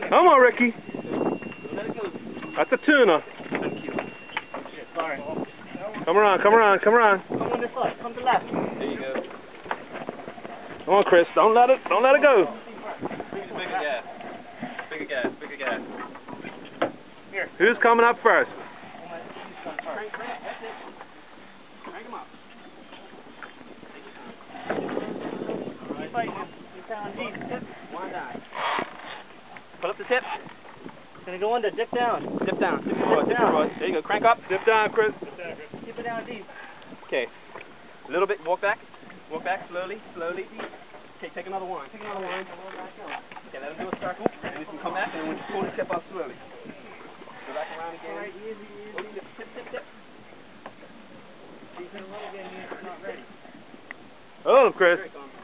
Come on, Ricky. That's a tuna. Sorry. Come around, come around, come around. Come on this side. Come to the left. There you go. Come on, Chris. Don't let it go. Bigger gas. Bigger gas. Bigger gas. Here. Who's coming up first? Crank him up. Get down deep. One down. Pull up the tip. It's gonna go under. Dip down. Dip down. Dip your rod. Dip your rod. There you go. Crank up. Dip down, Chris. Keep it down deep. Okay. A little bit. Walk back. Walk back slowly. Slowly. Okay. Take another one. Take another one. Okay. Let him do a circle. And then you can come back and then pull the tip up slowly. Go back around again. Alright, easy. Tip, tip, tip. He's in a little bit. He's not ready. Oh, Chris. Here it comes.